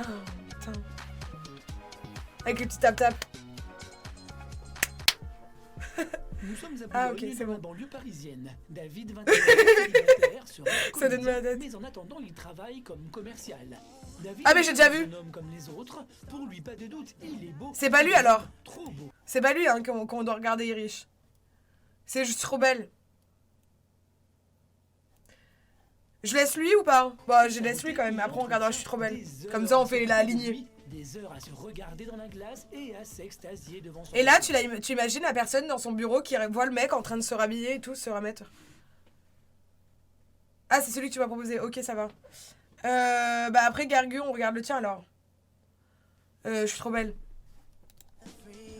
Putain, putain. Avec les petits tap-tap. Nous sommes à Ah, Boulogne, ok, c'est dans la bon. banlieue parisienne. David, 21 ans, célibataire, sera Ça donne mal à la comédien, tête. mais en attendant, il travaille comme commercial. David Ah, mais j'ai déjà est vu. un homme comme les autres. Pour lui, pas de doute, il est beau. C'est pas lui, alors. Trop beau. C'est pas lui hein, qu'on doit regarder, il est riche. C'est juste trop belle. Je laisse lui ou pas? Bah, je laisse lui quand même. Après, on regardera, je suis trop belle. Comme ça, on fait la lignée. Des heures à se regarder dans la glace et à s'extasier devant son Et là, reflet. tu imagines la personne dans son bureau qui voit le mec en train de se rhabiller et tout, se remettre. Ah, c'est celui que tu m'as proposé. Ok, ça va. Bah après, Gargu, on regarde le tien alors. Je suis trop belle.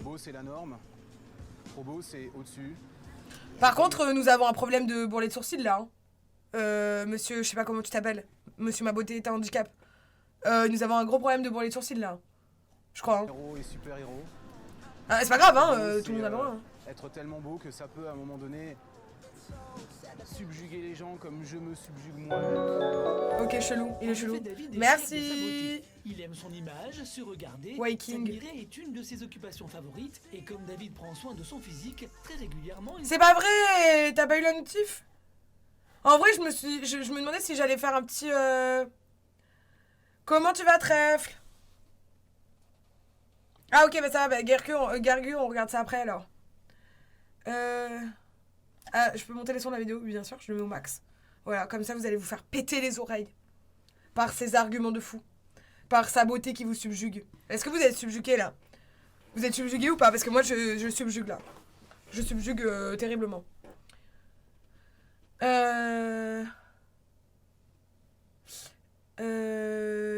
Beau, c'est la norme. Trop beau, c'est au-dessus. Par contre, nous avons un problème de bourrelet de sourcils là. Monsieur, je sais pas comment tu t'appelles. Monsieur ma beauté est un handicap. Nous avons un gros problème de bourrelet de sourcils là. Je crois. Hein. Héros et super-héros. Ah, c'est pas grave, hein. Beau, Tout le monde a le droit. Hein. Être tellement beau que ça peut, à un moment donné, subjuguer les gens comme je me subjugue moi. Ok, chelou. Il est En effet, chelou. David est Merci. fier de sa beauté. Il aime son image, se regarder. Waking. S'admirer est une de ses occupations favorites. Et comme David prend soin de son physique, très régulièrement, il C'est pas vrai. T'as pas eu la notif? En vrai, je me demandais si j'allais faire un petit. Comment tu vas, trèfle? Ah ok, bah ça va, bah, Gargu, on regarde ça après alors. Ah, je peux monter les sons de la vidéo? Oui, bien sûr, je le mets au max. Voilà, comme ça vous allez vous faire péter les oreilles. Par ses arguments de fou. Par sa beauté qui vous subjugue. Est-ce que vous êtes subjugué là? Vous êtes subjugué ou pas? Parce que moi je subjugue là. Je subjugue terriblement.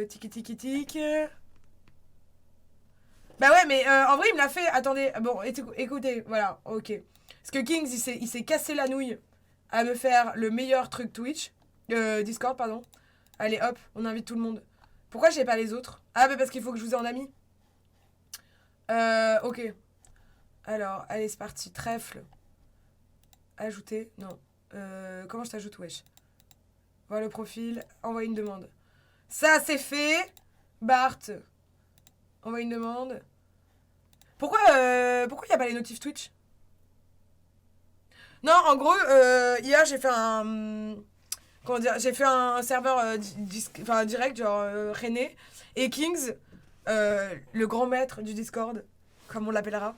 Tiki tiki tic. Bah ouais, mais en vrai, il me l'a fait. Attendez, bon, écoutez, voilà, ok. Parce que Kings, il s'est cassé la nouille à me faire le meilleur truc Twitch. Discord, pardon. Allez, hop, on invite tout le monde. Pourquoi j'ai pas les autres? Ah, bah parce qu'il faut que je vous ai en ami. Ok. Alors, allez, c'est parti. Trèfle. Ajouter. Non. Comment je t'ajoute, wesh? Voilà le profil. Envoyer une demande. Ça, c'est fait. Bart. Envoyer une demande. Pourquoi il n'y a pas les notifs Twitch? Non, en gros, hier, j'ai fait un... Comment dire? J'ai fait un serveur direct, genre René. Et Kings, le grand maître du Discord, comme on l'appellera,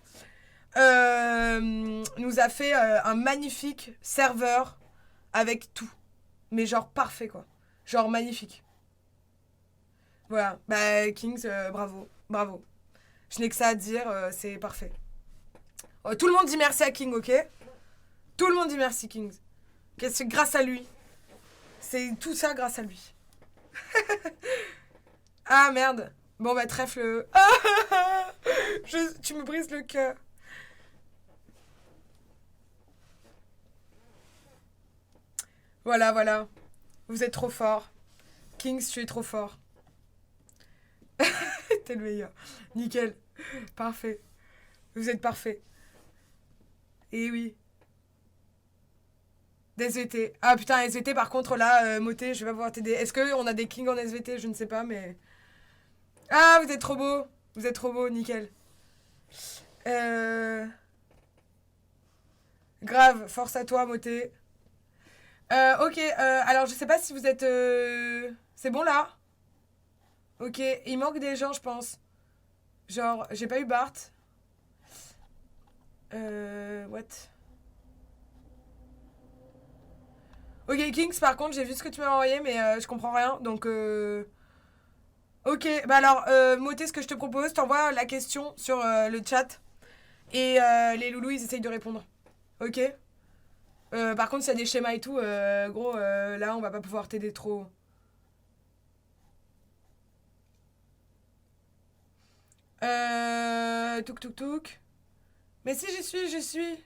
nous a fait un magnifique serveur avec tout. Mais genre parfait, quoi. Genre magnifique. Voilà. Bah, Kings, bravo. Bravo. Je n'ai que ça à dire, c'est parfait. Tout le monde dit merci à King, ok? Tout le monde dit merci, Kings. C'est grâce à lui. C'est tout ça grâce à lui. Ah, merde. Bon, bah, trèfle. Tu me brises le cœur. Voilà, voilà. Vous êtes trop fort. Kings, tu es trop fort. T'es le meilleur. Nickel. Parfait. Vous êtes parfait. Et oui. Des SVT. Ah putain, SVT par contre là, Moté, je vais pas pouvoir t'aider. Est-ce qu'on a des kings en SVT? Je ne sais pas, mais. Ah, vous êtes trop beau. Vous êtes trop beau, nickel. Grave, force à toi, Moté. Ok, alors je sais pas si vous êtes. C'est bon là? Ok, il manque des gens, je pense. Genre, j'ai pas eu Bart. What? Ok, Kings, par contre, j'ai vu ce que tu m'as envoyé, mais je comprends rien, donc ok, bah alors, Moté, ce que je te propose, t'envoies la question sur le chat, et les loulous, ils essayent de répondre. Ok? Par contre, s'il y a des schémas et tout, gros, là, on va pas pouvoir t'aider trop. Touk touk touk. Mais si, j'y suis, j'y suis.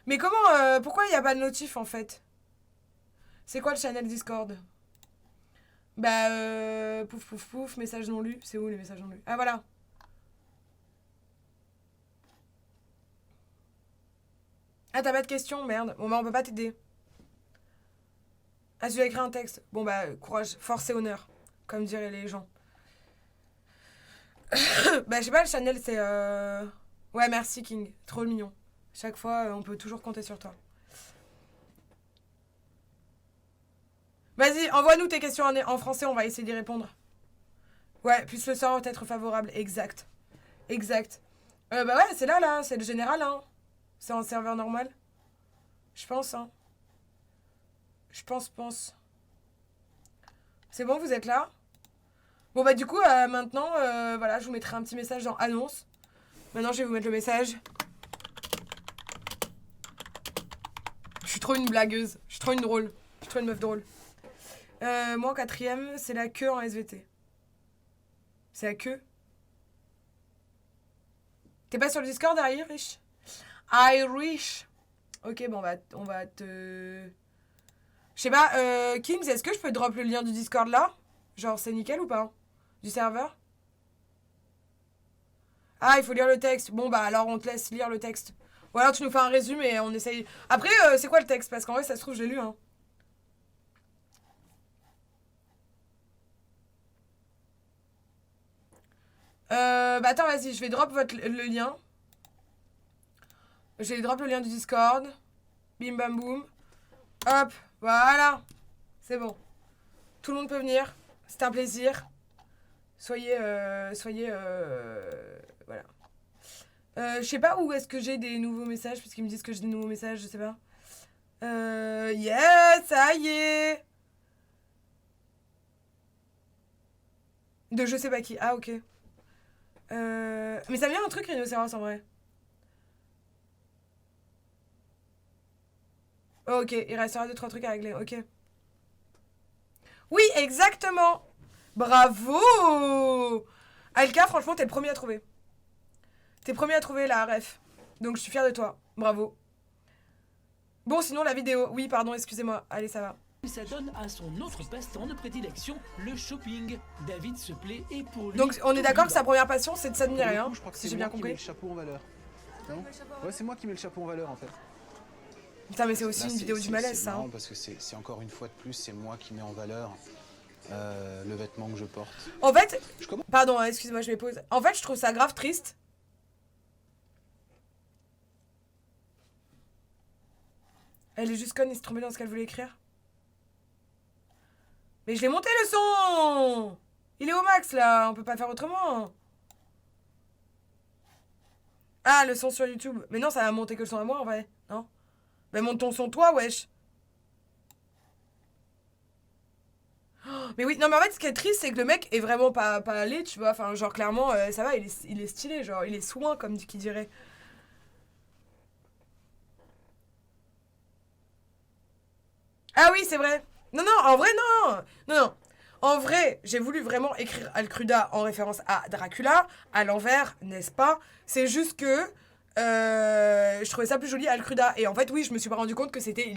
Mais comment, pourquoi il n'y a pas de notif en fait? C'est quoi le channel Discord? Bah, pouf pouf pouf, message non lu. C'est où les messages non lus? Ah voilà. Ah, t'as pas de questions, merde. Bon bah on peut pas t'aider. Ah, tu as écrit un texte. Bon, bah, courage, force et honneur, comme diraient les gens. Bah, je sais pas, le Chanel, c'est... Ouais, merci, King. Trop mignon. Chaque fois, on peut toujours compter sur toi. Vas-y, envoie-nous tes questions en français, on va essayer d'y répondre. Ouais, puisse le sort être favorable. Exact. Exact. Bah ouais, c'est là, c'est le général, hein. C'est en serveur normal. Je pense, hein. Je pense. C'est bon, vous êtes là? Bon, bah du coup, maintenant, voilà, je vous mettrai un petit message dans annonce. Maintenant, je vais vous mettre le message. Je suis trop une blagueuse. Je suis trop une drôle. Je suis trop une meuf drôle. Moi, en quatrième, c'est la queue en SVT. C'est la queue. T'es pas sur le Discord, Irish? Irish. Ok, bon, on va te... Je sais pas, Kings, est-ce que je peux drop le lien du Discord là? Genre, c'est nickel ou pas? Du serveur? Ah, il faut lire le texte. Bon, bah alors on te laisse lire le texte. Ou alors tu nous fais un résumé et on essaye... Après, c'est quoi le texte? Parce qu'en vrai, ça se trouve, je l'ai lu, hein. Bah attends, vas-y, je vais drop le lien. Je vais drop le lien du Discord. Bim bam boum. Hop, voilà. C'est bon. Tout le monde peut venir. C'est un plaisir. Soyez, voilà. Je sais pas où est-ce que j'ai des nouveaux messages, parce qu'ils me disent que j'ai des nouveaux messages, je sais pas. Yes, ça y est. De je sais pas qui. Ah, ok. Mais ça me vient un truc, rhinocéros, en vrai. Oh, ok, il restera 2-3 trucs à régler, ok. Oui, exactement. Bravo. Alka, franchement, t'es le premier à trouver. T'es le premier à trouver la ref. Donc, je suis fière de toi. Bravo. Bon, sinon, la vidéo. Oui, pardon, excusez-moi. Allez, ça va. Ça donne à son autre passe-temps de prédilection, le shopping. David se plaît et pour lui... Donc, on est d'accord que sa première passion, c'est de s'admirer, hein, Je crois que si c'est j'ai moi bien qui mets compris. le chapeau en valeur. Non? Ouais, c'est moi qui mets le chapeau en valeur en fait. Putain, mais c'est aussi Là, une vidéo du malaise, c'est ça. marrant Hein. parce que c'est encore une fois de plus, c'est moi qui mets en valeur le vêtement que je porte. En fait, Je commence. pardon, hein, excuse-moi, je m'épose. En fait, je trouve ça grave triste. Elle est juste conne et s'est trompée dans ce qu'elle voulait écrire. Mais je l'ai monté le son. Il est au max là, on peut pas faire autrement. Ah, le son sur YouTube. Mais non, ça va monter que le son à moi en vrai, non? Mais monte ton son toi, wesh. Oh, mais oui, non mais en fait ce qui est triste c'est que le mec est vraiment pas laid, tu vois. Enfin genre clairement ça va, il est stylé, genre il est soin comme qui dirait. Ah oui, c'est vrai. Non, non, en vrai, non. Non, non. En vrai, j'ai voulu vraiment écrire Alcruda en référence à Dracula, à l'envers, n'est-ce pas? C'est juste que je trouvais ça plus joli Alcruda. Et en fait, oui, je me suis pas rendu compte que c'était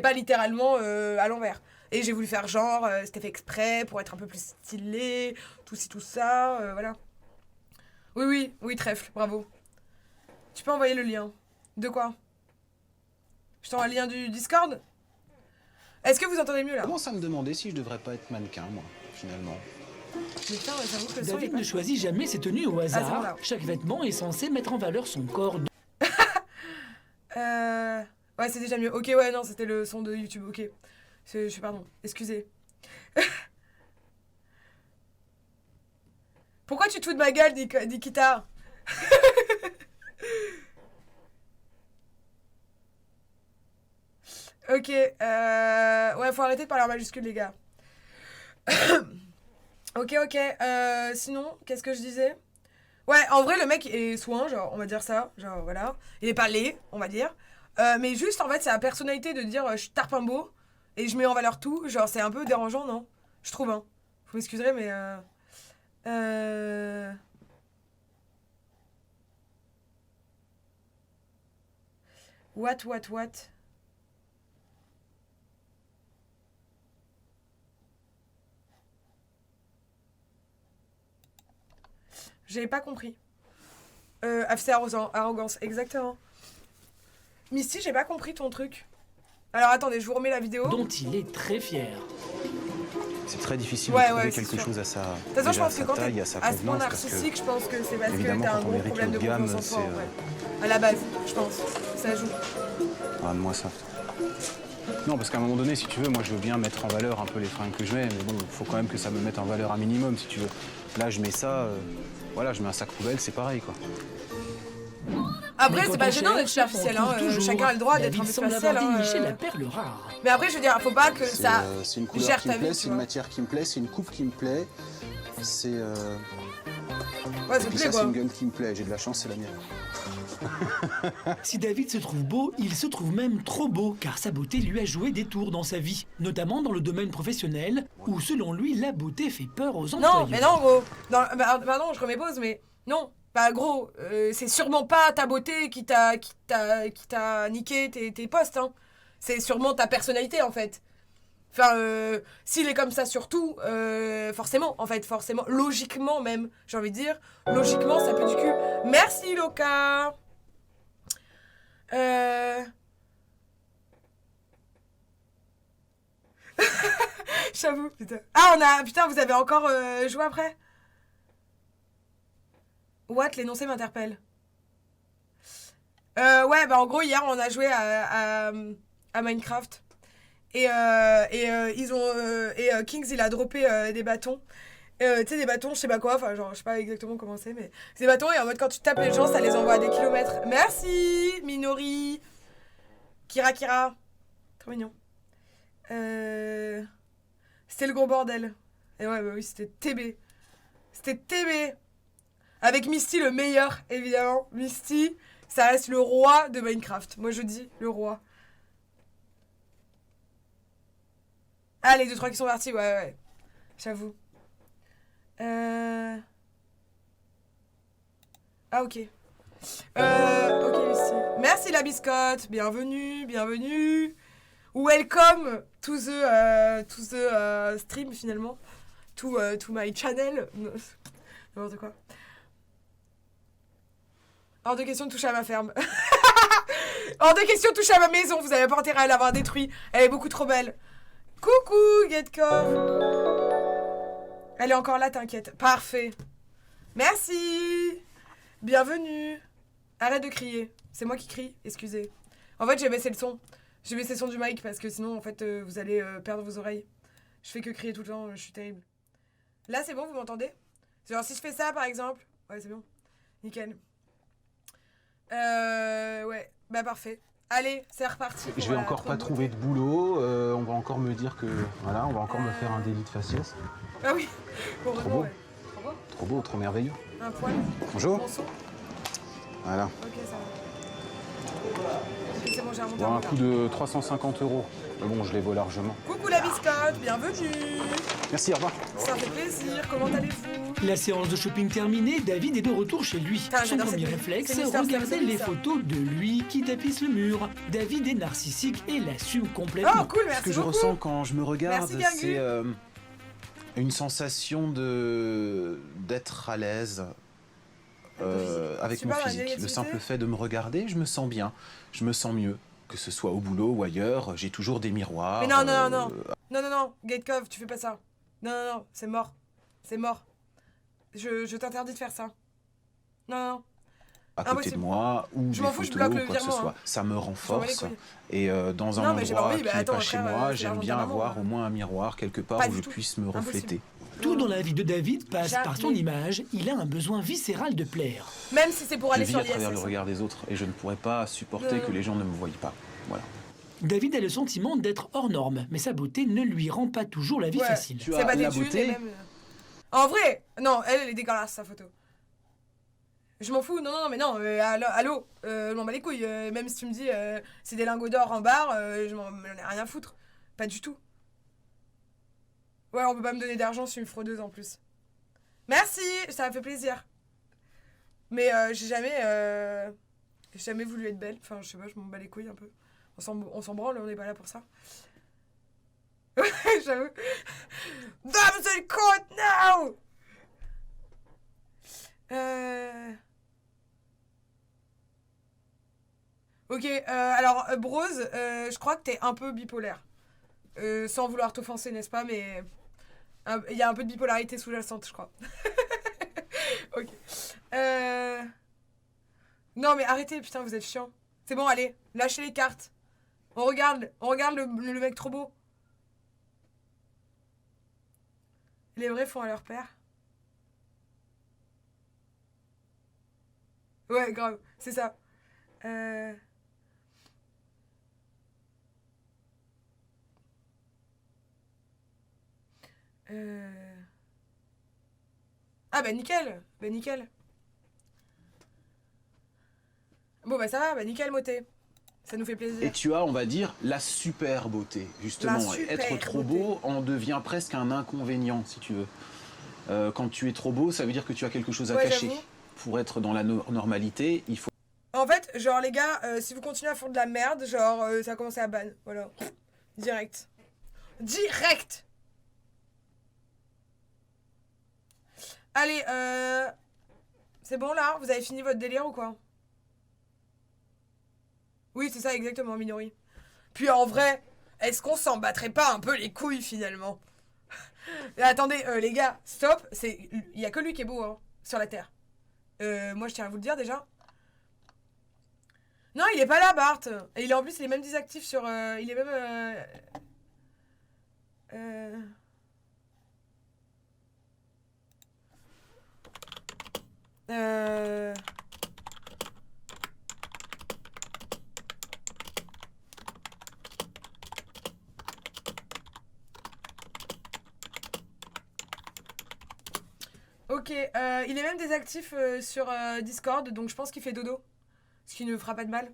pas littéralement à l'envers. Et j'ai voulu faire genre, c'était fait exprès pour être un peu plus stylé, tout ci, tout ça, voilà. Oui, oui, oui, trèfle, bravo. Tu peux envoyer le lien. De quoi? Je t'envoie le lien du Discord? Est-ce que vous entendez mieux là? Je commence à me demander si je devrais pas être mannequin, moi, finalement. Mais putain, j'avoue que le son est David pas... ne choisit jamais ses tenues au hasard. c'est bon, là. Chaque vêtement est censé mettre en valeur son corps. Ouais, c'est déjà mieux. Ok, ouais, non, c'était le son de YouTube, ok. Je suis pardon, excusez. Pourquoi tu te fous de ma gueule, Nikita? Ok, ouais, faut arrêter de parler en majuscule, les gars. Ok, ok, sinon, qu'est-ce que je disais? Ouais, en vrai, le mec est soin, genre, on va dire ça, genre, voilà. Il est pas laid, on va dire. Mais juste, en fait, c'est la personnalité de dire, je suis tarpimbo, et je mets en valeur tout, genre, c'est un peu dérangeant, non? Je trouve, hein. Vous m'excuserez, mais... What? J'avais pas compris. FC arrogance, exactement. Misty, j'ai pas compris ton truc. Alors attendez, je vous remets la vidéo. dont il est très fier. C'est très difficile Ouais, de trouver ouais, c'est quelque sûr. chose à sa, De toute façon, je déjà à pense que sa quand taille, à sa t'es à ce point convenance. Parce que, narcissique, je pense que c'est parce que évidemment, t'as un quand on gros mérite problème le de haut de gamme, confiance en toi, c'est, en vrai. À la base, je pense. Ça joue. ah, moi ça. Non, parce qu'à un moment donné, si tu veux, moi je veux bien mettre en valeur un peu les fringues que je mets, mais bon, il faut quand même que ça me mette en valeur un minimum, si tu veux. Là, je mets ça, voilà, je mets un sac poubelle, c'est pareil, quoi. Après, Mais c'est quand pas on gênant d'être cherche, superficiel, on hein. trouve toujours. Chacun a le droit d'être un David peu semble superficiel, avoir déniché hein. la perle rare. Mais après, je veux dire, faut pas que ça C'est une couleur gère qui ta me vie, plaît, tu c'est une vois. matière qui me plaît, c'est une coupe qui me plaît. C'est Ouais, ça et te puis plaît, ça, quoi. c'est une gueule qui me plaît. J'ai de la chance, c'est la mienne. Si David se trouve beau, il se trouve même trop beau, car sa beauté lui a joué des tours dans sa vie, notamment dans le domaine professionnel, où selon lui, la beauté fait peur aux employeurs. Non, mais non, gros. Pardon, je remets pause, mais non. Bah, gros, c'est sûrement pas ta beauté qui t'a niqué tes postes, hein. C'est sûrement ta personnalité, en fait. Enfin, s'il est comme ça surtout, forcément, en fait, forcément, logiquement même, j'ai envie de dire, logiquement, ça peut du cul. Merci, Loka. J'avoue, putain. Ah, putain, vous avez encore joué après? What? L'énoncé m'interpelle. Ouais, bah en gros, hier, on a joué à Minecraft. Et Kings, il a droppé des bâtons. Tu sais, des bâtons, je sais pas quoi, enfin, genre, je sais pas exactement comment c'est, mais c'est des bâtons, et en mode, quand tu tapes les gens, ça les envoie à des kilomètres. Merci, Minori. Kira. Trop mignon. C'était le gros bordel. Et ouais, bah oui, c'était TB. C'était TB. Avec Misty, le meilleur, évidemment. Misty, ça reste le roi de Minecraft. Moi, je dis le roi. Ah, les 2-3 qui sont partis, ouais. J'avoue. Ah, ok. Ok, Misty. Merci, la biscotte. Bienvenue. Welcome to the stream, finalement. To my channel. N'importe quoi. Hors de question de toucher à ma ferme. Hors de question de toucher à ma maison. Vous avez pas intérêt à l'avoir détruite. Elle est beaucoup trop belle. Coucou, Getkov. Elle est encore là, t'inquiète. Parfait. Merci. Bienvenue. Arrête de crier. C'est moi qui crie, excusez. En fait, j'ai baissé le son. J'ai baissé le son du mic parce que sinon, en fait, vous allez perdre vos oreilles. Je fais que crier tout le temps, je suis terrible. Là, c'est bon, vous m'entendez? Genre, si je fais ça, par exemple... Ouais, c'est bon. Nickel. Ouais, bah parfait. Allez, c'est reparti. Je vais encore pas trouver de boulot. On va encore me dire que voilà, on va encore me faire un délit de faciès. Ah oui. Bon, Trop vraiment, beau. ouais. Trop beau. Trop beau, trop merveilleux. Un poil. Bonjour. Bon son. Voilà. Ok, ça va. Ok, c'est bon, j'ai remonté Bon, un un coup de 350 €. Mais bon, je les vaux largement. Coucou la biscotte, bienvenue. Merci, au revoir. Ça fait plaisir, comment allez-vous? La séance de shopping terminée, David est de retour chez lui. Putain, Son j'adore premier cette- réflexe, c'est Mister regarder Sexy, les ça. photos de lui qui tapisse le mur. David est narcissique et l'assume complètement. Oh cool, Ce merci que je beaucoup. ressens quand je me regarde, Merci, Gargu. c'est une sensation d'être à l'aise avec Tu mon parles à la physique. Le négativité? simple fait de me regarder, je me sens bien, je me sens mieux. Que ce soit au boulot ou ailleurs, j'ai toujours des miroirs. Mais non, Gatekov, tu fais pas ça. Non, c'est mort. C'est mort. Je t'interdis de faire ça. Non. À côté Impossible. de moi, ou Je des m'en fous, je photos, bloque le quoi que ce virement, soit. hein. Ça me m'en bats les renforce. couilles. Et dans un Non, mais j'ai pas endroit envie, qui bah, n'est attends, pas chez frère, moi, c'est j'aime l'argent de bien ta maman, avoir hein. au moins un miroir quelque part Pas où du je tout. puisse me Impossible. refléter. Tout dans la vie de David passe par son Jamais. image. Il a un besoin viscéral de plaire. Même si c'est pour Je aller vis sur à travers le l'ISS. regard des autres et je ne pourrais pas supporter Non. que les gens ne me voient pas. Voilà. David a le sentiment d'être hors norme, mais sa beauté ne lui rend pas toujours la vie Ouais. facile. Tu C'est as pas des la thunes beauté. et même... En vrai, non, elle est dégueulasse, sa photo. Je m'en fous, non, mais non, allô, je m'en bats les couilles. Même si tu me dis c'est des lingots d'or en barre, je m'en ai rien à foutre. Pas du tout. Ouais, on peut pas me donner d'argent, je suis une fraudeuse en plus. Merci, ça m'a fait plaisir. Mais j'ai jamais voulu être belle. Enfin, je sais pas, je m'en bats les couilles un peu. On s'en branle, on n'est pas là pour ça. J'avoue. Damsel court now! Ok, alors, Brose, je crois que t'es un peu bipolaire. Sans vouloir t'offenser, n'est-ce pas, mais... Il y a un peu de bipolarité sous-jacente, je crois. Ok. Non, mais arrêtez, putain, vous êtes chiant. C'est bon, allez, lâchez les cartes. On regarde le mec trop beau. Les vrais font à leur père. Ouais, grave, c'est ça. Euh... euh... Ah bah nickel, bah nickel. Bon bah ça va, bah nickel Moté. Ça nous fait plaisir. Et tu as, on va dire, la super beauté, justement. La super Être trop beauté. beau en devient presque un inconvénient, si tu veux. Quand tu es trop beau, ça veut dire que tu as quelque chose à Ouais, cacher. j'avoue. Pour être dans la normalité, il faut... En fait, genre les gars, si vous continuez à faire de la merde, genre ça va commencer à ban. Voilà. Direct. Direct. Allez, c'est bon là? Vous avez fini votre délire ou quoi? Oui, c'est ça exactement, Minori. Puis en vrai, est-ce qu'on s'en battrait pas un peu les couilles finalement? Attendez, les gars, stop. Il y a que lui qui est beau hein, sur la Terre. Moi, je tiens à vous le dire déjà. Non, il est pas là, Bart. Et il est en plus, il est même désactif sur. Il est même. Euh... Euh... Ok, il est même désactif sur Discord, donc je pense qu'il fait dodo. Ce qui ne fera pas de mal.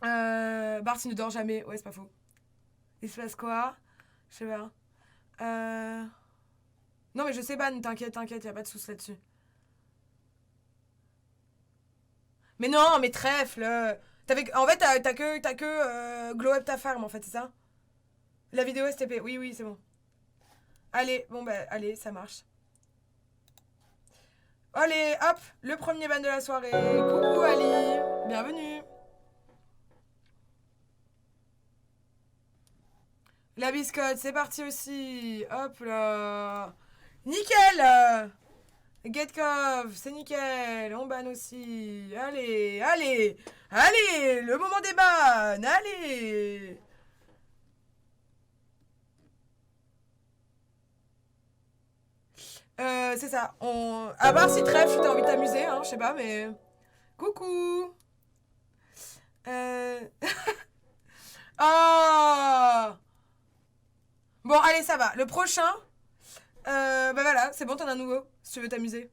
Bart, il ne dort jamais. Ouais, c'est pas faux. Il se passe quoi? Je sais pas. Non, mais je sais ban, t'inquiète, y a pas de soucis là-dessus. Mais non, mais trèfle. En fait, t'as que glow up ta farm, en fait, c'est ça? La vidéo STP, oui, oui, c'est bon. Allez, bon, bah, allez, ça marche. Allez, hop, le premier ban de la soirée. Coucou Ali, bienvenue. La biscotte, c'est parti aussi. Hop là. Nickel. Getkov, c'est nickel. On banne aussi. Allez, allez, allez, le moment des bannes. Allez. C'est ça. À part si trèfle, t'as envie de t'amuser, hein, je sais pas, mais... Coucou. Oh. Bon, allez, ça va. Le prochain... bah voilà, c'est bon, t'en as un nouveau, si tu veux t'amuser.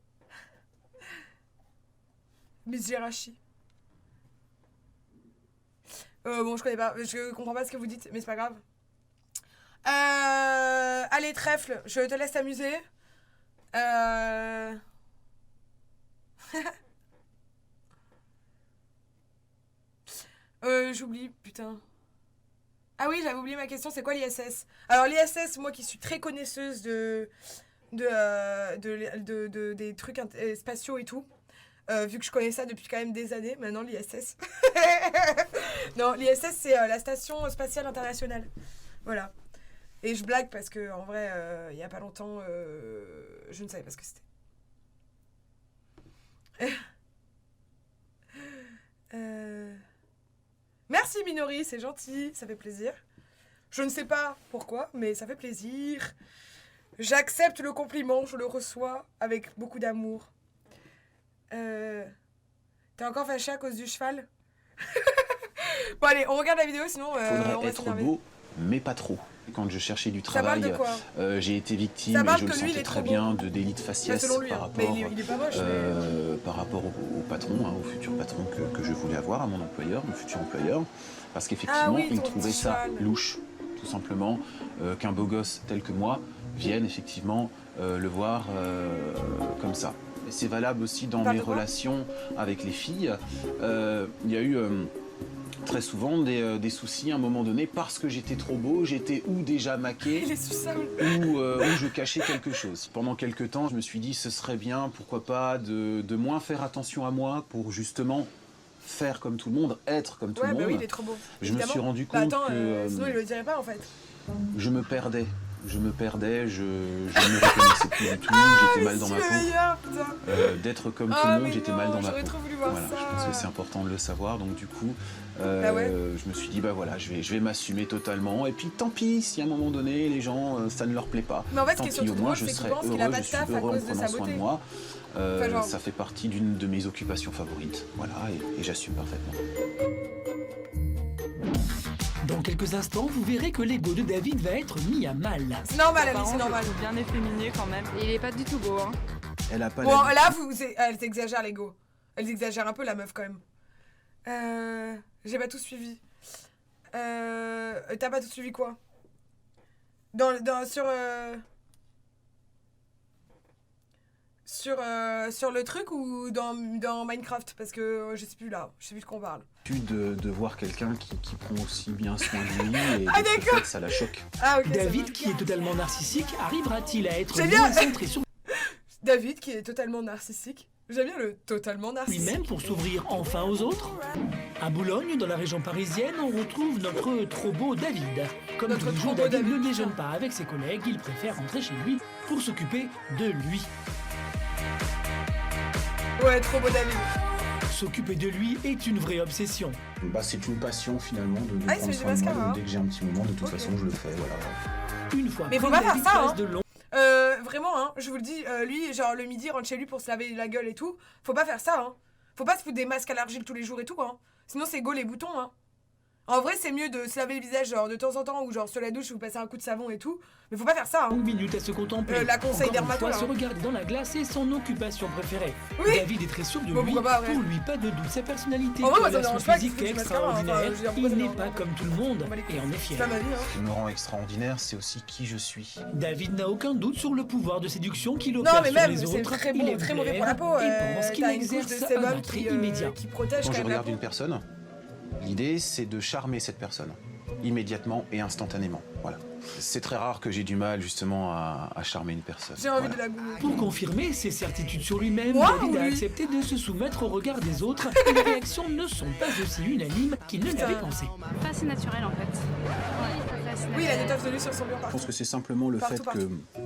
Miss Jirachi. Bon, je connais pas, je comprends pas ce que vous dites, mais c'est pas grave. Allez, trèfle, je te laisse t'amuser. J'oublie, putain. Ah oui, j'avais oublié ma question, c'est quoi l'ISS? Alors l'ISS, moi qui suis très connaisseuse des trucs spatiaux et tout, vu que je connais ça depuis quand même des années, maintenant l'ISS. Non, l'ISS c'est la Station Spatiale Internationale. Voilà. Et je blague parce que en vrai, il y a pas longtemps, je ne savais pas ce que c'était. Merci Minori, c'est gentil, ça fait plaisir. Je ne sais pas pourquoi, mais ça fait plaisir. J'accepte le compliment, je le reçois avec beaucoup d'amour. T'es encore fâché à cause du cheval? Bon allez, on regarde la vidéo sinon on Faudrait va être s'énerver. beau, mais pas trop. Quand je cherchais du Ça parle travail, de quoi? j'ai été victime, Ça et parle je le que lui, il sentais est très trop bien, beau. de délit de Enfin, faciès selon lui, par hein. Mais rapport, il est pas moche. par rapport au patron, hein, au futur patron que je voulais avoir, à mon employeur, mon futur employeur. Parce qu'effectivement, Ah oui, il ton trouvait petit ça cheval. louche, tout simplement, qu'un beau gosse tel que moi vienne effectivement le voir comme ça. Et c'est valable aussi dans Parle mes de quoi? relations avec les filles. Il y a eu très souvent des soucis à un moment donné parce que j'étais trop beau, j'étais ou déjà maqué Il est sous-sable. ou je cachais quelque chose. Pendant quelques temps, je me suis dit ce serait bien, pourquoi pas, de moins faire attention à moi pour justement faire comme tout le monde, être comme tout le Ouais, monde. bah oui, il est trop beau. Je me suis évidemment. rendu Bah compte attends, que sinon il le dirait pas en fait. je me perdais. Je ne me reconnaissais plus du tout, j'étais mal dans ma peau. Meilleur, putain. D'être comme tout Ah, le monde, mais j'étais non, mal dans ma j'aurais peau. trop voulu voir Voilà, ça. je pense que c'est important de le savoir, donc du coup, Bah ouais. je me suis dit, bah voilà, je vais m'assumer totalement, et puis tant pis si à un moment donné, les gens, ça ne leur plaît pas. Mais en fait, ce Tant qui est pis, surtout au moins, drôle, je c'est qu'il serai pense qu'il a heureux, pas je de suis taf à heureux en cause de prenant sa soin de beauté. moi. Enfin, genre- Ça fait partie d'une de mes occupations favorites, voilà, et j'assume parfaitement. Dans quelques instants, vous verrez que l'ego de David va être mis à mal. C'est normal, Alice, Apparemment, c'est je le normal. trouve bien efféminé quand même. Il est pas du tout beau, hein. Elle a pas Bon, l'habitude. là, elle exagère l'ego. Elle exagère un peu, la meuf, quand même. J'ai pas tout suivi. T'as pas tout suivi quoi? Sur le truc ou dans Minecraft? Parce que je sais plus là, je sais plus de quoi on parle. De voir quelqu'un qui prend aussi bien soin de lui, et Ah, de ce d'accord. fait, ça la choque. Ah, ok. ça David, va. qui est totalement narcissique, arrivera-t-il à être Génial. moins centré sur David qui est totalement narcissique. J'aime bien le totalement narcissique. lui-même pour s'ouvrir enfin aux autres? À Boulogne, dans la région parisienne, on retrouve notre trop beau David. Comme Notre tous les jours, trop beau David ne David. déjeune pas avec ses collègues, il préfère rentrer chez lui pour s'occuper de lui. Ouais, trop beau David. S'occuper de lui est une vraie obsession. Bah, c'est une passion finalement de Ah, il se prendre met du soin de moi, mascara, donc hein. dès que j'ai un petit moment, de toute Ok. façon, je le fais, voilà. Une fois Mais faut prêt, pas faire David ça, passe hein. de longs Vraiment, hein, je vous le dis, lui, genre le midi, rentre chez lui pour se laver la gueule et tout. Faut pas faire ça, hein. Faut pas se foutre des masques à l'argile tous les jours et tout, hein. Sinon, c'est go les boutons, hein. En vrai, c'est mieux de se laver le visage, genre de temps en temps, ou genre sur la douche, vous passez un coup de savon et tout. Mais faut pas faire ça, hein. minutes à se contempler. La conseil Encore une dermato, fois, là, se hein. regarder dans la glace est son occupation préférée. Oui. David est très sûr de Bon, lui. pourquoi pas, ouais. Pour lui, pas de doute. Sa personnalité, En vrai, moi, ça me son dérange pas physique qu'il est fasse du mascara, hein. Enfin, extraordinaire. je veux dire, pourquoi Il ça me n'est pas dérange comme tout le monde On va les et en est C'est fier. pas ma vie, hein. Ce qui me rend extraordinaire, c'est aussi qui je suis. David n'a aucun doute sur le pouvoir de séduction qu'il Non, opère mais sur même, les c'est autres. très Il bon, est très mauvais vert pour la peau. et pense qu'il T'as une couche de exerce un sébum attrait immédiat. qui protège Quand quand je même la regarde peau. une personne, l'idée c'est de charmer cette personne, immédiatement et instantanément. Voilà. C'est très rare que j'ai du mal justement à charmer une personne. J'ai envie Voilà. de la goumer. Pour confirmer ses certitudes sur lui-même, Waouh, David a lui. accepté de se soumettre au regard des autres et les réactions ne sont pas aussi unanimes qu'il ne l'avait pensé. Pas assez naturel en fait. Oui, il a des taches de lui sur son mur Je partout. pense que c'est simplement le Partout, fait partout. que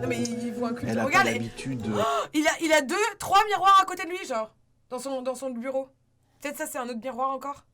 Non, mais il voit un cul. elle a Regarde, pas l'habitude de... il a 3 miroirs à côté de lui, genre, dans son bureau. Peut-être ça, c'est un autre miroir encore.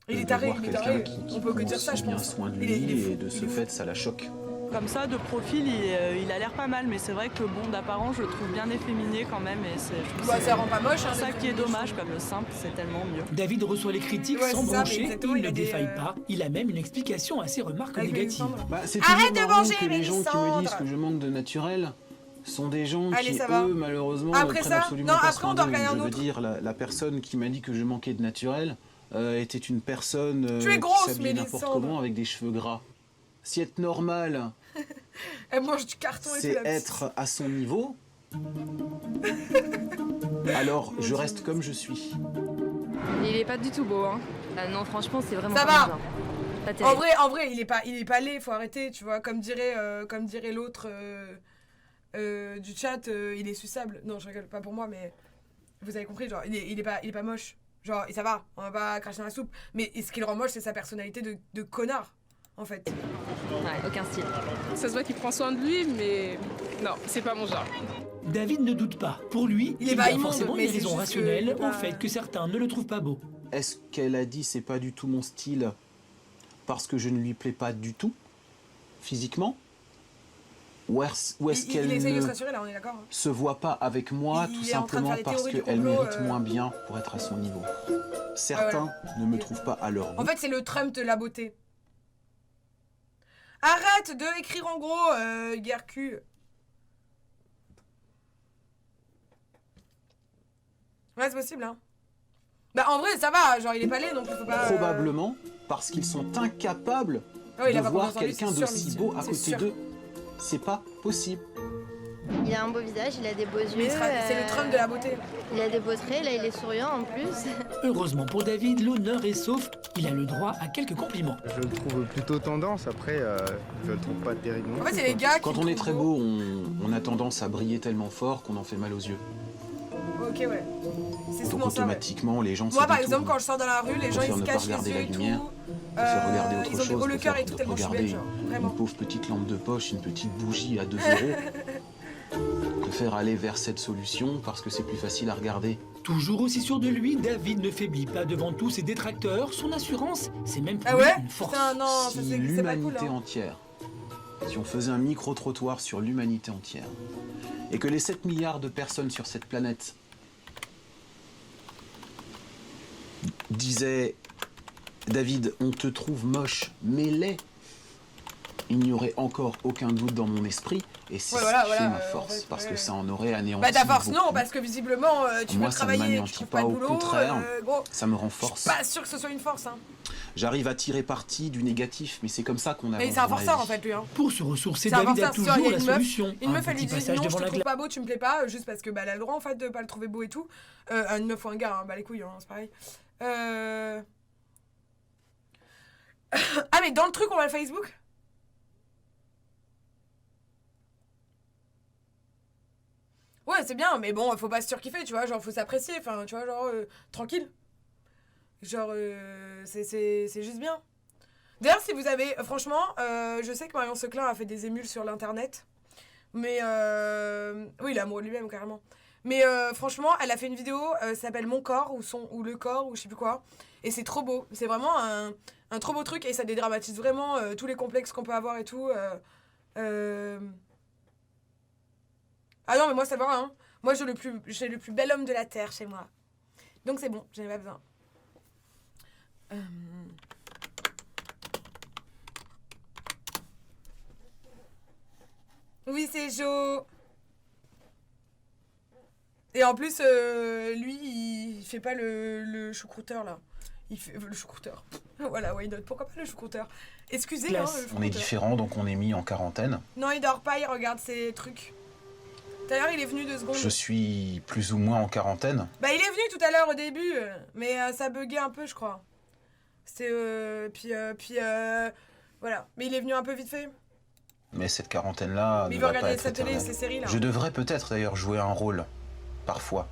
Il est de taré, voir il est quelqu'un taré. qui On peut que prend dire ça, aussi je bien pense. soin de Il lui, est fou, et de il ce est fou. fait, ça la choque. Comme ça, de profil, il a l'air pas mal, mais c'est vrai que bon, d'apparence, je le trouve bien efféminé quand même, et je trouve Bah, que ça rend pas moche, hein. c'est ça qui est dommage, comme le simple, c'est tellement mieux. David reçoit les critiques Ouais, sans c'est ça, mais broncher, exactement, il il a ne des, défaille pas. Il a même une explication à ses remarques Avec négatives. Mélissandre. Bah, c'est Arrête toujours de marrant manger, que les gens qui me Mélissandre. disent que je manque de naturel sont des gens Allez, qui, ça va. eux, malheureusement, Après ne prennent ça, absolument non, pas après, soin on doit d'eux. regarder un Je veux autre. dire, la personne qui m'a dit que je manquais de naturel était une personne Tu es qui grosse, s'habillait n'importe Mélissandre. comment avec des cheveux gras. Si être normal, Elle mange du carton et tout, c'est la petite. être à son niveau, alors je reste comme je suis. Il est pas du tout beau, hein. Ah non, franchement, c'est vraiment Ça pas va. mon genre. Pas terrible. En vrai, il est pas laid, faut arrêter, tu vois. Comme dirait l'autre du chat, il est suçable. Non, je rigole pas pour moi, mais vous avez compris, genre, il est pas moche. Genre, et ça va, on va pas cracher dans la soupe. Mais ce qui le rend moche, c'est sa personnalité de connard, en fait. Ouais, aucun style. Ça se voit qu'il prend soin de lui, mais non, c'est pas mon genre. David ne doute pas. Pour lui, Il est il y pas a immonde, forcément mais des c'est raisons juste que rationnelles il est au pas- fait que certains ne le trouvent pas beau. Est-ce qu'elle a dit c'est pas du tout mon style parce que je ne lui plais pas du tout, physiquement? Ou est-ce Il qu'elle essaye de se ne rassurer, là, on est d'accord, hein. se voit pas avec moi Il tout est en train de simplement faire des parce théories du qu'elle complot, mérite moins bien pour être à son niveau? Certains ne me trouvent pas à leur goût. En fait, c'est le Trump de la beauté. Arrête de écrire en gros, guerre cul. Ouais, c'est possible, hein. Bah, en vrai, ça va, genre, il est pas laid, donc il faut pas... Probablement parce qu'ils sont incapables Ouais, il a de pas voir confiance en lui, quelqu'un c'est de sûr, si mais beau à c'est côté sûr. d'eux. C'est pas possible. Il a un beau visage, il a des beaux Mais yeux. c'est le Trump de la beauté. Il a des beaux traits, là il est souriant en plus. Heureusement pour David, l'honneur est sauf. Il a le droit à quelques compliments. Je le trouve plutôt tendance, après je le trouve pas terrible. non En fait, plus, c'est les quoi. gars qui Quand le on est trouvent très beau, on a tendance à briller tellement fort qu'on en fait mal aux yeux. Ok. Ok, ouais. C'est Donc souvent ça, ouais. automatiquement, les gens se Moi, par détournent. exemple, quand je sors dans la rue, les gens, ils préfèrent se ne pas cachent regarder les la yeux et lumière, tout. préfèrent regarder autre Ils ont des chose, hauts le cœur et préfèrent tout, tellement je suis belle, regarder genre. Vraiment. une pauvre petite lampe de poche, une petite bougie à 2 euros. Préfèrent aller vers cette solution parce que c'est plus facile à regarder. Toujours aussi sûr de lui, David ne faiblit pas devant tous ses détracteurs. Son assurance, c'est même pour Ah lui ouais une force. Putain, non, ça Si c'est pas cool. l'humanité Hein. entière, si on faisait un micro-trottoir sur l'humanité entière, et que les 7 milliards de personnes sur cette planète disaient « David, on te trouve moche, mais laid », il n'y aurait encore aucun doute dans mon esprit, et c'est Ouais, voilà, ce qui fait voilà, ma force, en fait, parce ouais. que ça en aurait anéanti Bah ta force beaucoup. non, parce que visiblement tu Moi, veux ça travailler, tu m'anéantit trouves pas, pas de au boulot, contraire. gros. Ça me Je suis renforce. pas sûr que ce soit une force, hein. J'arrive à tirer parti du négatif, mais c'est comme ça qu'on avance Mais c'est un dans la forceur vie. en fait lui, hein. Pour se ressourcer, C'est un David a forceur, il y toujours a la une meuf, solution. Une Un meuf elle lui petit dit passage non, je devant te la trouve glace. pas beau, tu me plais pas, juste parce que bah elle a le droit en fait de pas le trouver beau et tout. Une meuf ou un gars, hein, bah les couilles, hein, c'est pareil. Ah mais dans le truc on va le Facebook. Ouais, c'est bien, mais bon, faut pas se surkiffer, tu vois, genre, faut s'apprécier, enfin, tu vois, genre, tranquille. Genre, c'est juste bien. D'ailleurs, si vous avez, franchement, je sais que Marion Seclin a fait des émules sur l'internet, mais, oui, il est amoureux de lui-même, carrément. Mais franchement, elle a fait une vidéo, ça s'appelle Mon corps, ou Le corps, ou je sais plus quoi, et c'est trop beau, c'est vraiment un trop beau truc, et ça dédramatise vraiment tous les complexes qu'on peut avoir et tout. Ah non, mais moi ça va, hein. Moi j'ai le plus bel homme de la Terre chez moi. Donc c'est bon, j'en ai pas besoin. Oui, c'est Joe. Et en plus, lui, il fait pas le choucrouteur, là. Il fait le choucrouteur. Voilà, why not? Pourquoi pas le choucrouteur? Excusez, hein, le On est choucrouteur. différents, donc on est mis en quarantaine. Non, il dort pas, il regarde ses trucs. Tout à l'heure, il est venu 2 secondes. Je suis plus ou moins en quarantaine. Bah, il est venu tout à l'heure au début, mais ça buguait un peu, je crois. C'était. Voilà. Mais il est venu un peu vite fait. Mais cette quarantaine-là Mais ne il veut va pas regarder être sa télé et éternelle. ses séries, là. Je devrais peut-être d'ailleurs jouer un rôle, parfois.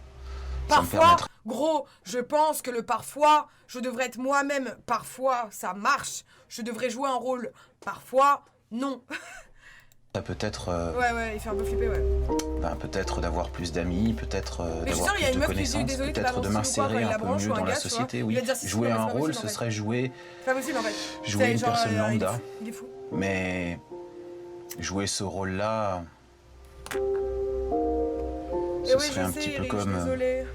Ça me Parfois, permettrait- gros, je pense que le parfois, je devrais être moi-même. Parfois, ça marche. Je devrais jouer un rôle. Parfois, non. peut-être Ouais, il fait un peu flipper, ouais. peut-être d'avoir plus d'amis, peut-être Mais je suis d'avoir sûre, il y a plus une de meuf qui dit connaissances, désolé, peut-être de m'insérer un peu mieux dans la société. Oui, jouer un rôle, ce serait jouer C'est pas possible en fait. Jouer une personne il lambda. il est fou. Mais jouer ce rôle-là, Et ce oui, serait je un sais, petit peu Eric, je suis comme désolée.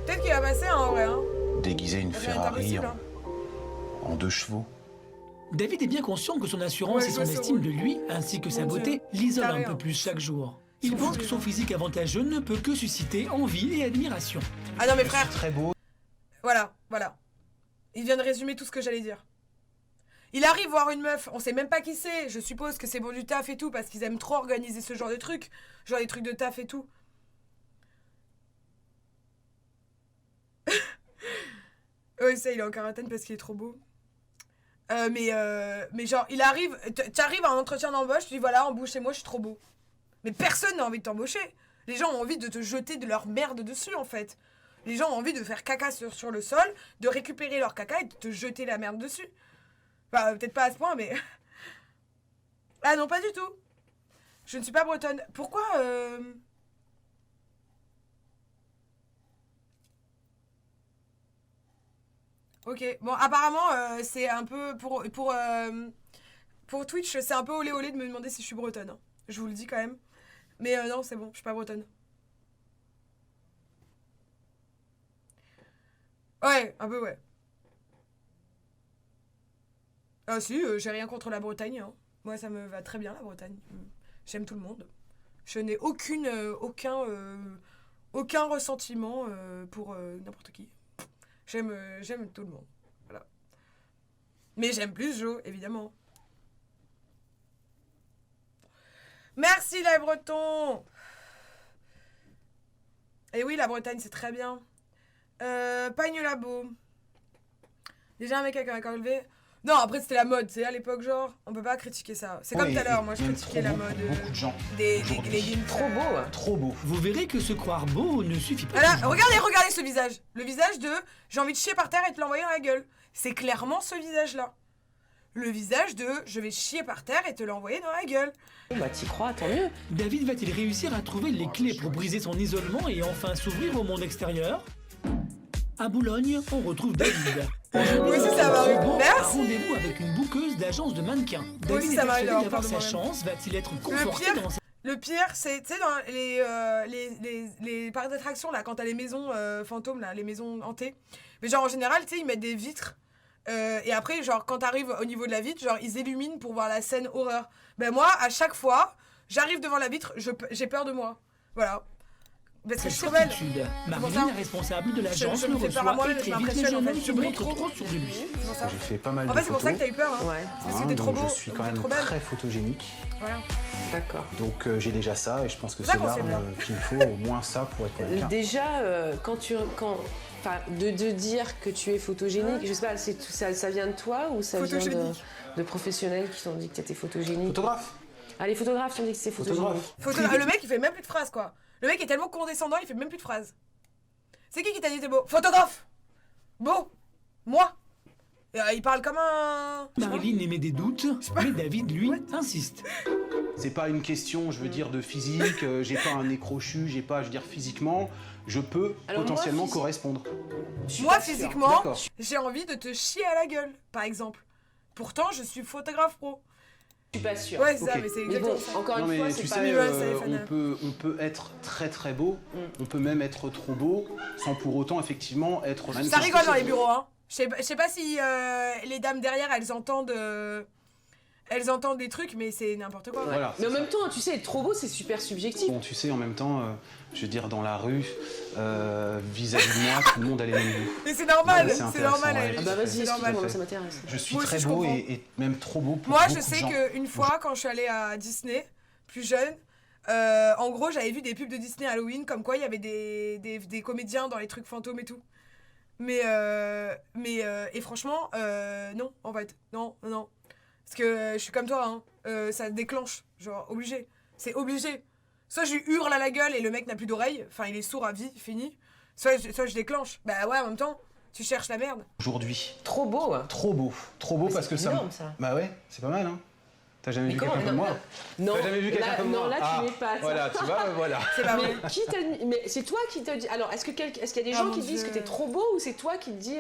Peut-être qu'il va passer en vrai, hein. déguiser une Rien n'est Ferrari impossible, hein. en 2 chevaux. David est bien conscient que son assurance Ouais, et je son vois ce estime rôle. de lui, ainsi que sa Mon beauté, Dieu. l'isolent Carré, un peu hein. plus chaque jour. Il Ils sont pense fous, que les son gens. physique avantageux ne peut que susciter envie et admiration. Ah non mais frère, Très beau. voilà. Il vient de résumer tout ce que j'allais dire. Il arrive voir une meuf, on sait même pas qui c'est, je suppose que c'est pour du taf et tout, parce qu'ils aiment trop organiser ce genre de trucs. Genre des trucs de taf et tout. Ouais, ça, il est en quarantaine parce qu'il est trop beau. Mais genre, il arrive, t'arrives à un entretien d'embauche, tu dis voilà, embauchez-moi, je suis trop beau. Mais personne n'a envie de t'embaucher. Les gens ont envie de te jeter de leur merde dessus, en fait. Les gens ont envie de faire caca sur le sol, de récupérer leur caca et de te jeter la merde dessus. Enfin, peut-être pas à ce point, mais... Ah non, pas du tout. Je ne suis pas bretonne. Pourquoi Ok, bon, apparemment, c'est un peu... Pour Twitch, c'est un peu olé olé de me demander si je suis bretonne. Hein. Je vous le dis quand même. Mais non, c'est bon, je suis pas bretonne. Ouais, un peu, ouais. Ah si, j'ai rien contre la Bretagne. Hein. Moi, ça me va très bien, la Bretagne. J'aime tout le monde. Je n'ai aucun ressentiment pour n'importe qui. J'aime tout le monde. Voilà. Mais j'aime plus Joe, évidemment. Merci, les Bretons. Et oui, la Bretagne, c'est très bien. Pagne Labo. Déjà un mec avec un col levé. Non, après c'était la mode, c'est à l'époque genre, on peut pas critiquer ça. C'est comme Oui, tout à l'heure, et moi je même critiquais trop la beau mode pour beaucoup de gens des aujourd'hui. leggings. Trop beau. Trop beau. Vous verrez que se croire beau ne suffit pas. Voilà, toujours. regardez ce visage. Le visage de j'ai envie de chier par terre et de te l'envoyer dans la gueule. C'est clairement ce visage-là. Le visage de je vais chier par terre et te l'envoyer dans la gueule. Bon, bah t'y crois, tant mieux. David va-t-il réussir à trouver les clés pour briser son isolement et enfin s'ouvrir au monde extérieur? À Boulogne, on retrouve David. Oui, si, ça m'arrive. Bon, Merci. rendez-vous avec une bouqueuse d'agence de mannequins. Moi David aussi, est ça m'arrive persuadé d'avoir d'avoir peur de sa moi-même. chance. Va-t-il être conforté pire, dans sa... Le pire, c'est, tu sais, dans les parcs d'attractions, là, quand t'as les maisons fantômes, là, les maisons hantées. Mais genre, en général, tu sais, ils mettent des vitres. Et après, genre, quand t'arrives au niveau de la vitre, genre, ils illuminent pour voir la scène horreur. Ben moi, à chaque fois, j'arrive devant la vitre, j'ai peur de moi. Voilà. Parce que je suis trop belle. certitude. pour Marilyn, ça. la responsable de l'agence, Je le me fais peur à reçoit moi-même, et je très vite le m'impressionne, jeune en homme fait. se Je brille montre trop. trop sûr de lui. C'est pour ça. J'ai fait pas mal En de fait, c'est pour ça que photos. t'as eu peur. Hein. Ouais, Parce que Hein, t'es trop donc beau. je suis quand t'es même trop belle. très photogénique. Voilà. d'accord. Donc j'ai déjà ça et je pense que C'est c'est ça qu'on l'arme sait bien. qu'il me faut, au moins ça pour être quelqu'un. Déjà, enfin, de dire que tu es photogénique, je sais pas, ça vient de toi ou ça vient Photogénique. de professionnels qui t'ont dit que t'étais photogénique? Photographe. Ah, les photographes t'ont dit que c'était photogénique. Photographe. Le mec, il fait même plus de phrases, quoi. Le mec est tellement condescendant, il fait même plus de phrases. C'est qui t'a dit t'es beau? Photographe. Beau. Moi. Et, il parle comme un... Marilyn émet des doutes, mais David, lui, insiste. C'est pas une question, je veux dire, de physique, j'ai pas un nez crochu, j'ai pas, je veux dire, physiquement, je peux Alors, potentiellement moi, correspondre. Je suis Moi, pas sûre. physiquement, D'accord. j'ai envie de te chier à la gueule, par exemple. Pourtant, je suis photographe pro. Je suis pas sûre. Ouais, c'est ça, Ok. mais c'est Mais exactement bon, ça. encore Non une mais fois, tu c'est sais, pas... Ouais, ça, Fana. on peut être très très beau, on peut même être trop beau, sans pour autant effectivement être... Ça rigole dans les bureaux, hein. Je sais pas si les dames derrière, elles entendent des trucs, mais c'est n'importe quoi. Voilà. Mais en même temps, tu sais, être trop beau, c'est super subjectif. Bon, tu sais, en même temps, je veux dire, dans la rue, vis-à-vis de moi, tout le monde a les mêmes goûts. Mais c'est normal, Ouais, c'est c'est intéressant, normal. ouais. Alice, Ah bah vas-y, c'est normal. explique-moi, ça m'intéresse. Je suis Moi aussi, très je beau comprends. et même trop beau pour Moi, beaucoup je sais de gens. qu'une fois, quand je suis allée à Disney, plus jeune, en gros, j'avais vu des pubs de Disney Halloween, comme quoi il y avait des comédiens dans les trucs fantômes et tout. Et franchement, non, en fait. Non. Parce que je suis comme toi, hein. Ça déclenche, genre, obligé. C'est obligé. Soit je lui hurle à la gueule et le mec n'a plus d'oreille, enfin, il est sourd à vie, fini. Soit je déclenche. Bah ouais, en même temps, tu cherches la merde. Aujourd'hui, Trop beau, hein. trop beau parce que ça... énorme, ça. Bah ouais, c'est pas mal, hein. T'as jamais Mais vu comment- quelqu'un comme moi? Non, T'as jamais vu quelqu'un là, comme moi? non, là, Ah, tu n'es pas. ça. Voilà, tu vois, voilà. C'est pas vrai. Mais qui t'a dit... Mais c'est toi qui t'a dit... Alors, est-ce qu'il y a des Ah, gens mon qui te disent Dieu. que t'es trop beau ou c'est toi qui te dis...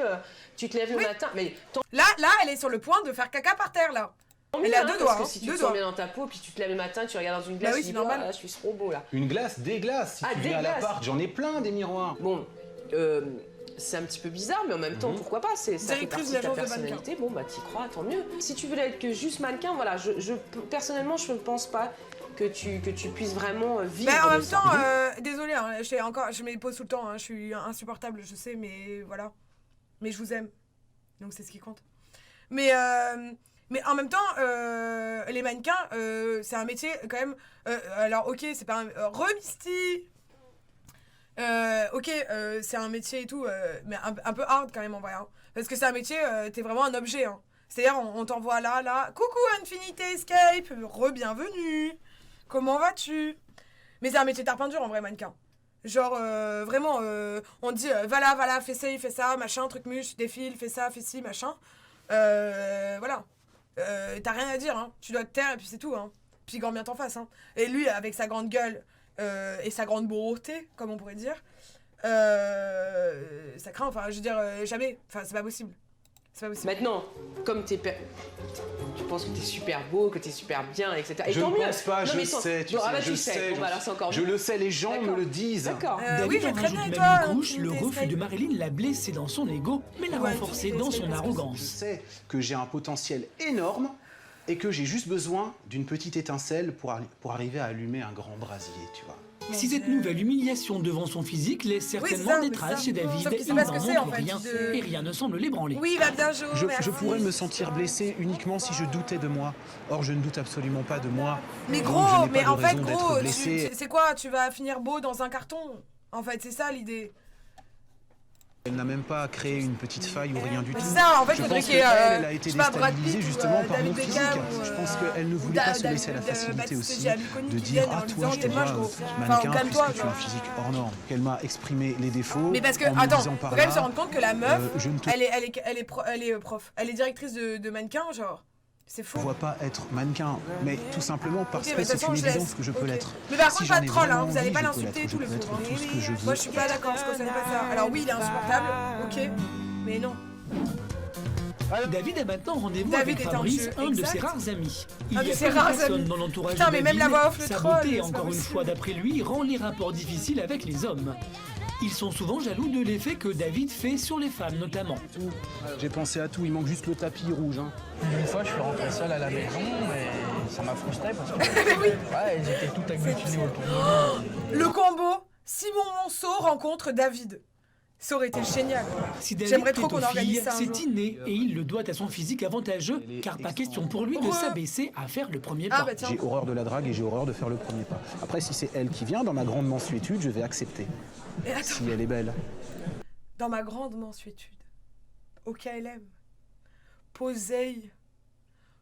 tu te lèves le Oui. matin... Mais tant Là, elle est sur le point de faire caca par terre, là. mieux, Elle a hein, deux parce doigts, que hein, si tu deux te doigts. sens bien dans ta peau, puis tu te lèves le matin, tu regardes dans une glace, Bah oui, tu c'est dis, normal. oh, là, je suis trop beau, là. Une glace, des glaces. Si Ah, tu des viens à glaces. l'appart, j'en ai plein des miroirs. Bon, c'est un petit peu bizarre, mais en même temps, pourquoi pas, ça fait Directrice partie de ta d'agence de mannequins. personnalité. Bon, bah, t'y crois, tant mieux. Si tu voulais être que juste mannequin, voilà, personnellement, je ne pense pas que tu puisses vraiment vivre Mais en de même ça. temps, désolé, hein, je me pose tout le temps, hein, je suis insupportable, je sais, mais voilà. Mais je vous aime, donc c'est ce qui compte. Mais en même temps, les mannequins, c'est un métier quand même. Alors ok, c'est pas un Remisty. Ok, c'est un métier et tout, mais un peu hard quand même en vrai, hein. Parce que c'est un métier, t'es vraiment un objet, hein. C'est-à-dire, on t'envoie là. Coucou Infinity Escape, re-bienvenue. Comment vas-tu? Mais c'est un métier tarte peinture en vrai, mannequin. Genre, vraiment, on te dit, va là, fais ça, machin, truc muche, défile, fais ça, fais ci, machin. Voilà. T'as rien à dire, hein. Tu dois te taire et puis c'est tout, hein. Puis grand bien t'en face, hein. Et lui, avec sa grande gueule et sa grande beauté, comme on pourrait dire, ça craint, enfin, je veux dire, jamais. Enfin, c'est pas possible. C'est pas possible. Maintenant, comme tu penses que t'es super beau, que t'es super bien, etc. Et Je tant ne mieux. pense pas, Non, je mais sais, tu bon, ah sais, bah, je tu sais. Bon, bah, alors c'est encore Je mieux. le sais, les gens me D'accord. le disent. D'accord. David oui, je vais en très rajoute bien, et même toi, une couche, le Infinity refus de Escape Marilyn l'a blessé dans son ego, mais l'a Ouais, renforcé Infinity dans Escape, son parce que Je arrogance. sais que j'ai un potentiel énorme et que j'ai juste besoin d'une petite étincelle pour arriver à allumer un grand brasier, tu vois. Si cette nouvelle humiliation devant son physique laisse certainement ça, des mais traces ça. chez David, Sauf qu'il sait il pas n'en ce que c'est, en montre fait, rien de- et rien ne semble l'ébranler. Oui, il va bien jouer. Je pourrais me sentir blessé uniquement si je doutais de moi. Or, je ne doute absolument pas de moi. Mais Donc, gros, je n'ai pas mais de en fait, raison d'être gros, blessé. c'est quoi? Tu vas finir beau dans un carton. En fait, c'est ça l'idée. Elle n'a même pas créé une petite faille ou rien du tout. C'est ça, en fait, je le pense truc est. qu'elle a été je sais pas, Brad déstabilisée Pitt ou, justement par David mon physique. Beckham, Je pense qu'elle ne voulait pas se laisser la facilité aussi de dire ah toi je te vois mannequin puisque tu as un physique hors norme. Qu'elle m'a exprimé les défauts. Mais parce que, en me attends, disant faut par quand même là, se rendre compte que la meuf, je ne te elle est prof. Elle est directrice de mannequin, genre. C'est fou. vois pas être mannequin, mais tout simplement parce Ok, que mais de toute c'est façon, une je laisse. évidence que je peux Ok. l'être. Mais par Si contre, j'en pas de ai troll, hein, vraiment vous allez envie, pas je peux l'insulter et l'être. tout Je le peux être pauvre. tout ce que je veux. Moi, je suis pas d'accord, je cautionne pas ça. Alors oui, il est insupportable, ok, mais non. David a maintenant rendez-vous David avec est en Fabrice, jeu, un de exact. ses rares amis. Il Un y de a ses peu de rares personnes amis. dans l'entourage Putain, de mais David. même la voix off, le Sa troll, beauté, c'est pas encore une possible. fois d'après lui, rend les rapports difficiles avec les hommes. Ils sont souvent jaloux de l'effet que David fait sur les femmes notamment. J'ai pensé à tout, il manque juste le tapis rouge. Hein. Une fois, je suis rentré seul à la maison et ça m'a frustré parce que ouais, elles étaient toutes agglutinées autour de moi. Le combo Simon Monceau rencontre David. Ça aurait été génial. Si David J'aimerais trop plaît qu'on aux organise filles, ça un c'est jour. inné et il le doit à son physique avantageux, car pas question pour lui de s'abaisser à faire le premier pas. Ah bah tiens. J'ai horreur de la drague et j'ai horreur de faire le premier pas. Après, si c'est elle qui vient, dans ma grande mansuétude, je vais accepter. Et attends, Si elle est belle. dans ma grande mansuétude, au KLM, posée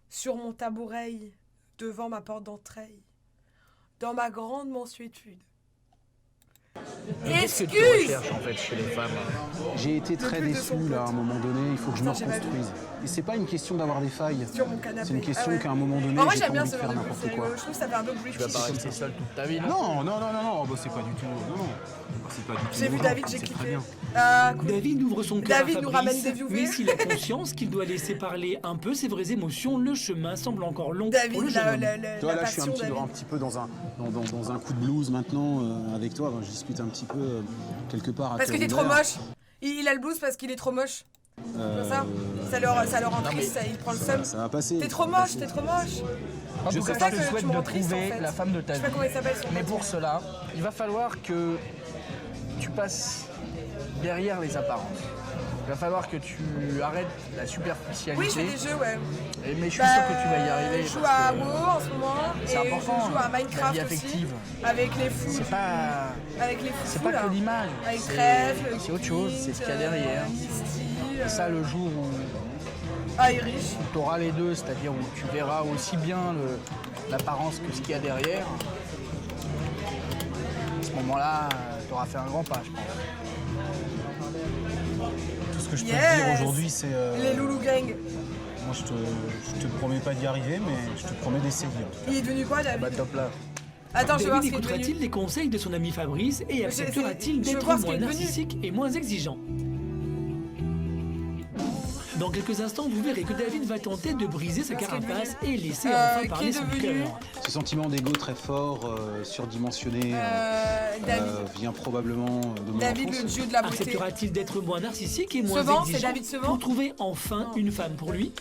sur mon tabouret devant ma porte d'entrée, dans ma grande mansuétude. Qu'est-ce que tu Excuse. recherches en fait chez les femmes? J'ai été très plus de déçu son là, à pote. un moment donné, il faut que je me Attends, j'ai pas vu. reconstruise. Et c'est pas une question d'avoir des failles. Sur mon canapé. C'est une question Ah ouais. qu'à un moment donné, En vrai, j'ai j'aime pas bien envie ce de genre faire de n'importe bruit. quoi. Je trouve que ça fait un peu Tu vas pas British. rester seul toute ta vie là? Non, bah, c'est pas du tout. Non. C'est pas du tout. J'ai vu mon David, genre, j'ai c'est très cliqué. bien. Ah, cool. David ouvre son cœur David à nous Fabrice, ramène des viewers. mais s'il a conscience qu'il doit laisser parler un peu ses vraies émotions, le chemin semble encore long pour le David, jeune homme. Toi, la là, je suis passion, un David. petit peu dans un coup de blues maintenant avec toi. Enfin, je discute un petit peu quelque part à Parce que cœur t'es trop ouvert. moche. Il a le blues parce qu'il est trop moche. C'est ça. Ça leur rend triste, il prend le seum. Ça va passer. T'es trop moche, t'es trop moche. En tout sais cas, pas je que te souhaite tu me de rends triste, trouver en fait. la femme de ta Je sais pas vie. comment il s'appelle. Mais pour cela, il va falloir que tu passes derrière les apparences. Il va falloir que tu arrêtes la superficialité. Oui, j'ai des jeux, ouais. Mais je suis sûr que tu vas y arriver. Je joue parce à que WoW en ce moment. c'est Et important, je joue à la Minecraft vie aussi. affective. Avec les fous. C'est pas, Avec les fous. c'est pas là. que l'image. Avec c'est- Trèfle, c'est autre chose, c'est ce qu'il y a derrière. Et ça, le jour où Ah, il est riche. tu auras les deux, c'est-à-dire où tu verras aussi bien l'apparence que ce qu'il y a derrière, à ce moment-là, tu auras fait un grand pas, je pense. Tout ce que je peux Yes. te dire aujourd'hui, c'est. Les Loulou Gang. Moi, je te promets pas d'y arriver, mais je te promets d'essayer. Il est devenu quoi, David? Bah top là. Attends, je vais voir ce David qu'il est devenu. écoutera-t-il les conseils de son ami Fabrice et acceptera-t-il je veux d'être voir ce moins qu'il est devenu. narcissique et moins exigeant? Dans quelques instants, vous verrez que David va tenter de briser sa carapace et laisser enfin qui parler est son devenu cœur. Ce sentiment d'ego très fort, surdimensionné, David. vient probablement de mon David, le enfance. dieu de la beauté. Acceptera-t-il d'être moins narcissique et moins Sevant, c'est exigeant David Sevant pour trouver enfin une femme pour lui?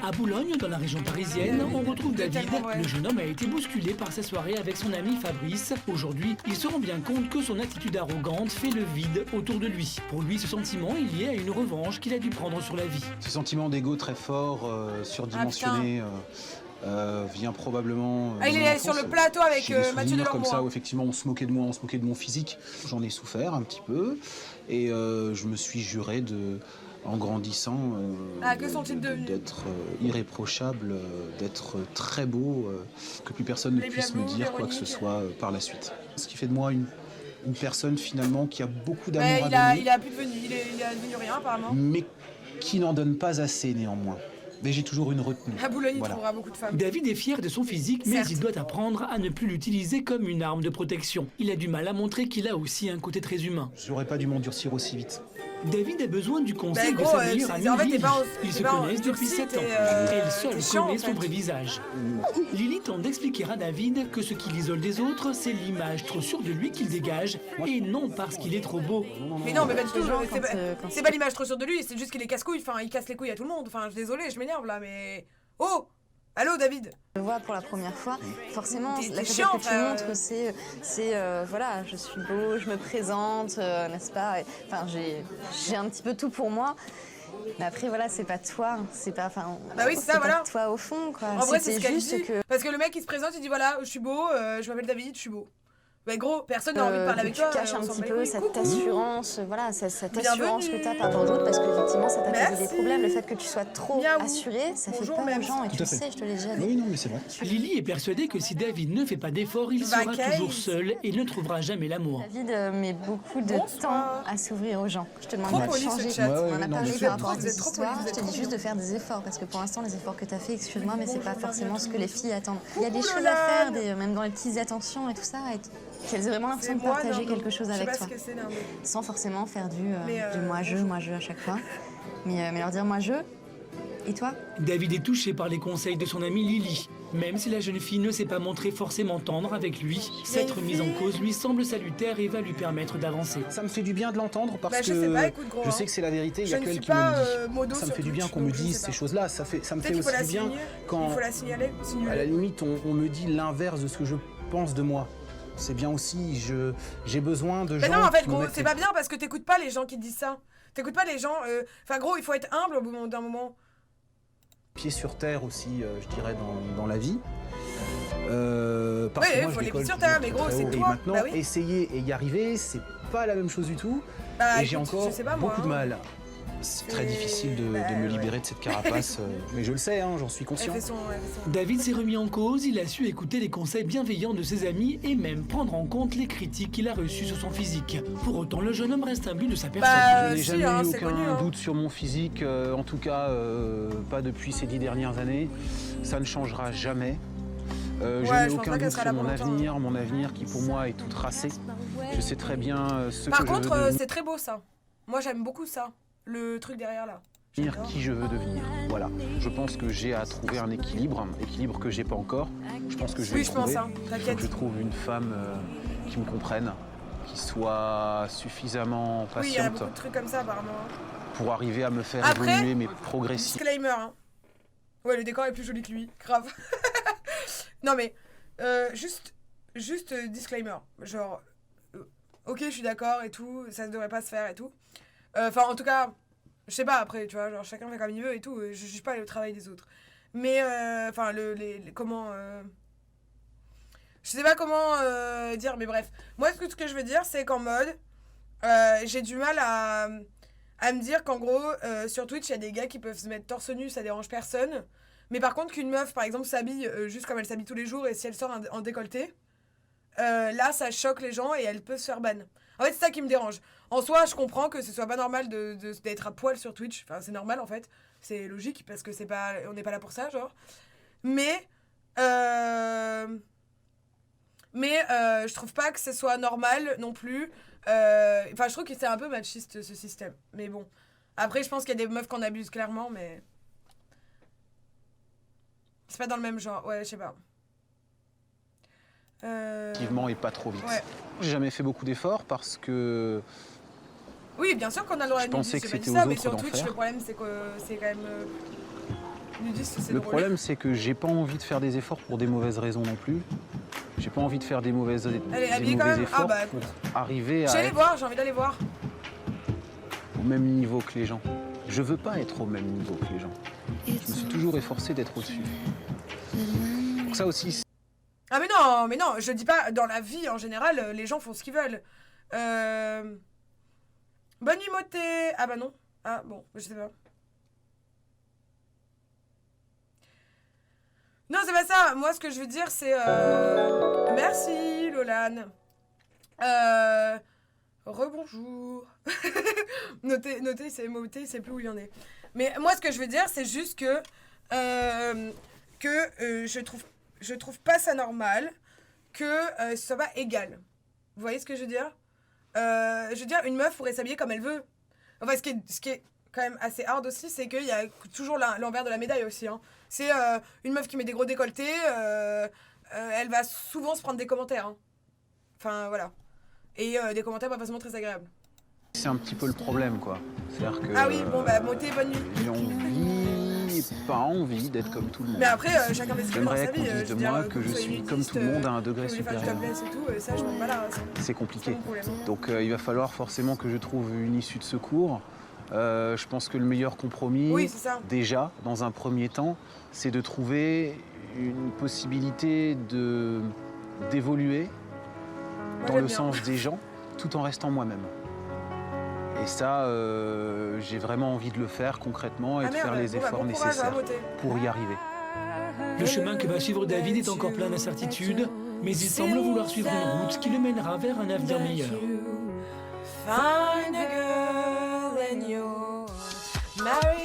À Boulogne, dans la région parisienne, on retrouve David. tellement vrai. Le jeune homme a été bousculé par sa soirée avec son ami Fabrice. Aujourd'hui, il se rend bien compte que son attitude arrogante fait le vide autour de lui. Pour lui, ce sentiment est lié à une revanche qu'il a dû prendre sur la vie. Ce sentiment d'ego très fort, surdimensionné, vient probablement. Ah, il de mon est enfance. sur le plateau avec J'ai des Mathieu souvenirs comme ça Delormeau. où effectivement on se moquait de moi, on se moquait de mon physique. J'en ai souffert un petit peu et je me suis juré en grandissant, que sont-ils devenus d'être irréprochable, d'être très beau, que plus personne ne Les puisse me Blabou, dire quoi que ce Véronique. soit par la suite. Ce qui fait de moi une personne finalement qui a beaucoup d'amour Ouais, à donner, il a plus devenu, il a devenu rien apparemment. mais qui n'en donne pas assez néanmoins. Mais j'ai toujours une retenue. À Boulogne, il Voilà. trouvera beaucoup de femmes. David est fier de son physique, mais Certes. il doit apprendre à ne plus l'utiliser comme une arme de protection. Il a du mal à montrer qu'il a aussi un côté très humain. J'aurais pas dû m'endurcir aussi vite. David a besoin du conseil Bah, de gros, sa meilleure en amie fait, t'es Lily. pas en- Ils t'es se pas en connaissent depuis durci, 7 ans. t'es, Elle seule t'es chiant, connaît en son fait. vrai visage. Lily tente d'expliquer à David que ce qui l'isole des autres, c'est l'image trop sûre de lui qu'il dégage, et non parce qu'il est trop beau. Mais non, mais pas du tout. gens, C'est quand, pas- quand c'est pas l'image trop sûre de lui, c'est juste qu'il est casse-couille. Enfin, il casse les couilles à tout le monde. Enfin, je suis désolée, je m'énerve là, mais. Oh! Allô, David? je le vois pour la première fois, forcément, T'es la facette chiant, que tu enfin, montres, c'est voilà, je suis beau, je me présente, n'est-ce pas? Enfin, j'ai un petit peu tout pour moi. Mais après, voilà, c'est pas toi, c'est pas, enfin, Bah oui, c'est ça, pas voilà. toi au fond, quoi. En vrai, c'est ce C'était qu'elle juste dit. que Parce que le mec, il se présente, il dit voilà, je suis beau, je m'appelle David, je suis beau. Bah gros, personne n'a envie de parler avec toi. Tu caches un on s'en petit bat peu les couilles. cette Coucou. assurance, voilà, cette assurance que Bienvenue. tu as par rapport aux autres, parce qu'effectivement, ça t'a causé des Merci. problèmes. Le fait que tu sois trop Miaou. assuré, ça Bonjour, fait peur aux même. gens, et Tout tu à le fait. sais, je te l'ai déjà dit. Oui, non, mais c'est vrai. Lily est persuadée que si David ne fait pas d'efforts, il sera Vacaille. toujours seul et ne trouvera jamais l'amour. David met beaucoup de Bonsoir. temps à s'ouvrir aux gens. Je te demande Trop pas de poli, ce changer. chat. Ouais, On en a non, parlé je sais, par rapport à vous tes êtes trop histoires. poli, vous Je êtes te trop dis juste bien. de faire des efforts, parce que pour l'instant, les efforts que tu as fait, excuse-moi, mais c'est pas forcément ce que les filles attendent. Il y a des Coucou, choses à faire, Lolan. même dans les petites attentions et tout ça, et qu'elles aient vraiment l'impression de C'est moi, partager Nando. quelque chose Je sais avec pas toi. ce que c'est, Nando. Sans forcément faire du Mais, moi je à chaque fois. Mais leur dire moi je. Et toi? David est touché par les conseils de son amie Lily. Même si la jeune fille ne s'est pas montrée forcément tendre avec lui, cette remise en cause lui semble salutaire et va lui permettre d'avancer. Ça me fait du bien de l'entendre parce Bah, je que sais pas, écoute, gros, je hein. sais que c'est la vérité, il y a Je que ne elle suis qui me pas, le dit. modo Ça me sur fait du bien Twitch, qu'on me donc je dise sais ces pas. choses-là. Ça me fait Peut-être aussi qu'il faut la bien signer. quand, Il faut la signaler. à la limite, on me dit l'inverse de ce que je pense de moi. C'est bien aussi, j'ai besoin de Mais gens non, en fait, qui me gros, mettent c'est pas bien parce que t'écoutes pas les gens qui te disent ça. T'écoutes pas les gens. Enfin, gros, il faut être humble au bout d'un moment. pieds sur terre aussi, je dirais, dans la vie. Parce Ouais, que moi, faut je les décolle pieds sur terre, toujours mais gros, très c'est haut. Et toi. maintenant, Bah oui. essayer et y arriver, c'est pas la même chose du tout. Bah, et j'ai écoute, encore je sais pas, moi, beaucoup de hein. mal. C'est très Et- difficile de bah, me ouais. libérer de cette carapace, mais je le sais, hein, j'en suis Elle conscient. fait son. David s'est remis en cause, il a su écouter les conseils bienveillants de ses amis et même prendre en compte les critiques qu'il a reçues sur son physique. Pour autant, le jeune homme reste imbu de sa personne. Bah, Je n'ai si, jamais hein, eu c'est aucun connu, hein. doute sur mon physique, en tout cas pas depuis ces 10 dernières années. Ça ne changera jamais. Je Ouais, n'ai je pense aucun pas qu'elle doute sera sur là pour longtemps. mon avenir qui pour moi est tout tracé. Je sais très bien ce Par que contre, je veux devenir, c'est très beau ça. Moi, j'aime beaucoup ça. Le truc derrière là. J'adore. qui je veux devenir. Voilà. Je pense que j'ai à trouver un équilibre que j'ai pas encore. Je pense que je vais Oui, le je pense, trouver. hein, Il faut t'inquiète. que je trouve une femme qui me comprenne, qui soit suffisamment Oui, il y a patiente beaucoup de trucs comme ça apparemment. pour arriver à me faire Après, évoluer, mais progressivement. Disclaimer, hein. Ouais, le décor est plus joli que lui, grave. Non mais, juste disclaimer. Genre, ok, je suis d'accord et tout, ça ne devrait pas se faire et tout. Enfin, en tout cas, je sais pas après, tu vois, genre chacun fait comme il veut et tout, je juge pas le travail des autres. Mais, enfin, comment... Je sais pas comment dire, mais bref. Moi, ce que je veux dire, c'est qu'en mode, j'ai du mal à me dire qu'en gros, sur Twitch, il y a des gars qui peuvent se mettre torse nu, ça dérange personne. Mais par contre, qu'une meuf, par exemple, s'habille juste comme elle s'habille tous les jours et si elle sort en décolleté, là, ça choque les gens et elle peut se faire ban. En fait, c'est ça qui me dérange. En soi, je comprends que ce soit pas normal d'être à poil sur Twitch. Enfin, c'est normal, en fait. C'est logique, parce que on n'est pas là pour ça, genre. Mais je trouve pas que ce soit normal non plus. Enfin, je trouve que c'est un peu machiste, ce système. Mais bon. Après, je pense qu'il y a des meufs qu'on abuse clairement, mais... C'est pas dans le même genre. Ouais, je sais pas. Effectivement, et pas trop vite. Ouais. J'ai jamais fait beaucoup d'efforts parce que Oui, bien sûr qu'on a le droit Je à pensais nudiste, que j'ai pas dit c'était ça, aux mais autres sur d'en Twitch, faire. le problème, c'est que c'est quand même... nudiste, c'est le drôle. problème, c'est que j'ai pas envie de faire des efforts pour des mauvaises raisons non plus. J'ai pas envie de faire des mauvais Elle est habillée quand même. efforts Ah bah, pour écoute. arriver J'ai à allé être voir, j'ai envie d'aller voir. au même niveau que les gens. Je veux pas être au même niveau que les gens. Je me suis toujours efforcé d'être au-dessus. Donc ça aussi, Ah mais non, je dis pas, dans la vie en général, les gens font ce qu'ils veulent. Bonne nuit Moté. Ah bah non. Ah bon, je sais pas. Non, c'est pas ça. Moi, ce que je veux dire, c'est... Merci, Lolan. Rebonjour. Noter, c'est Moté, c'est plus où il y en est. Mais moi, ce que je veux dire, c'est juste que... je trouve pas ça normal que ce soit pas égal. Vous voyez ce que je veux dire? Je veux dire, une meuf pourrait s'habiller comme elle veut. Enfin, ce qui est quand même assez hard aussi, c'est qu'il y a toujours l'envers de la médaille aussi. Hein. C'est une meuf qui met des gros décolletés, elle va souvent se prendre des commentaires. Hein. Enfin, voilà. Et des commentaires pas forcément très agréables. c'est un petit peu le problème, quoi. C'est-à-dire que Ah oui, bon bah, Moté, bonne nuit. j'ai pas envie d'être comme tout le monde. Mais après, chacun fait ce qu'il veut dans J'aimerais sa qu'on vie. dise je de veux dire, moi que je soyez suis comme nudiste, tout le monde à un que degré vous voulez faire du supérieur. topless et tout, ça, je m'en bats la race. C'est compliqué. C'est mon problème. Donc il va falloir forcément que je trouve une issue de secours. Je pense que le meilleur compromis, Oui, c'est ça. déjà, dans un premier temps, c'est de trouver une possibilité d'évoluer dans j'aime le bien. sens des gens, tout en restant moi-même. Et ça, j'ai vraiment envie de le faire concrètement et Ah de merde, faire les bon, bah, efforts bon courage, nécessaires Beauté. pour y arriver. Le chemin que va suivre David est encore plein d'incertitudes, mais il semble vouloir suivre une route qui le mènera vers un avenir meilleur. Find a girl and you're married